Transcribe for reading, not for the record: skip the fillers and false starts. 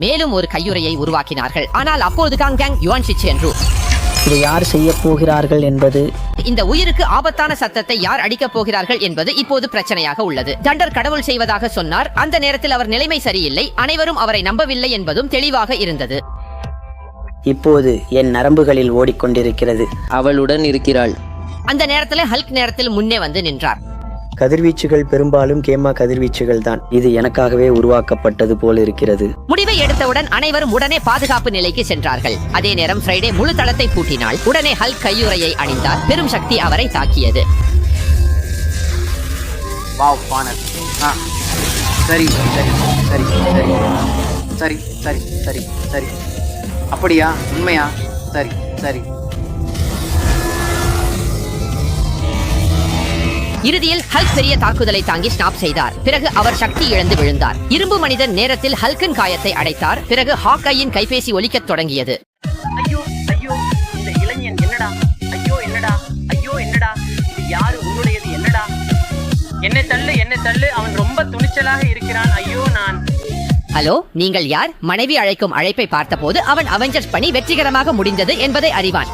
மேலும் ஒரு கையுறையை உருவாக்கினார்கள். ஆனால் அப்போது காங் யுவான் ஷி சென்று இதை யார் செய்ய போகிறார்கள் என்பது, இந்த உயிருக்கு ஆபத்தான சத்தத்தை யார் அடிக்கப் போகிறார்கள் என்பது இப்போது பிரச்சனையாக உள்ளது. தண்டர் கடவுள் செய்வதாக சொன்னார். அந்த நேரத்தில் அவர் நிலைமை சரியில்லை, அனைவரும் அவரை நம்பவில்லை என்பதும் தெளிவாக இருந்தது. இப்போது என் நரம்புகளில் ஓடிக்கொண்டிருக்கிறது. அவளுடன் இருக்கிறாள். அந்த நேரத்தில் ஹல்க் நேரத்தில் முன்னே வந்து நின்றார். கதிர்வீச்சுகள் பெரும்பாலும் கேமா கதிர்வீச்சுகள் தான். இது எனக்காகவே உருவாக்கப்பட்டது போல் இருக்கிறது. முடிவை எடுத்தவுடன் அனைவரும் உடனே பாதுகாப்பு நிலைக்கு சென்றார்கள். அதே நேரம் ஃப்ரைடே முழு தளத்தை பூட்டினாள். உடனே ஹல்க் கையுறையை அணிந்தார். பெரும் சக்தி அவரை தாக்கியது. சரி சரி சரி சரி சரி சரி சரி சரி அப்படியா, உண்மையா? சரி சரி. இறுதியில் ஹல்க் பெரிய தாக்குதலை தாங்கி ஸ்டாப் செய்தார். பிறகு அவர் சக்தி இழந்து விழுந்தார். இரும்பு மனிதன் நேரத்தில் ஹல்கின் காயத்தை அடைத்தார். பிறகு ஹாக்கையின் கைபேசி ஒலிக்கத் தொடங்கியது. ஐயோ ஐயோ, இந்த இளைஞன் என்னடா? ஐயோ என்னடா? ஐயோ என்னடா? இது யாரு? உன்னுடையது என்னடா? என்னை தள்ளு, அவன் ரொம்ப துணிச்சலாக இருக்கிறான். ஐயோ நான். ஹலோ, நீங்கள் யார்? மனைவி அழைக்கும் அழைப்பை பார்த்தபோது அவன் அவெஞ்சர்ஸ் பணி வெற்றிகரமாக முடிந்தது என்பதை அறிவான்.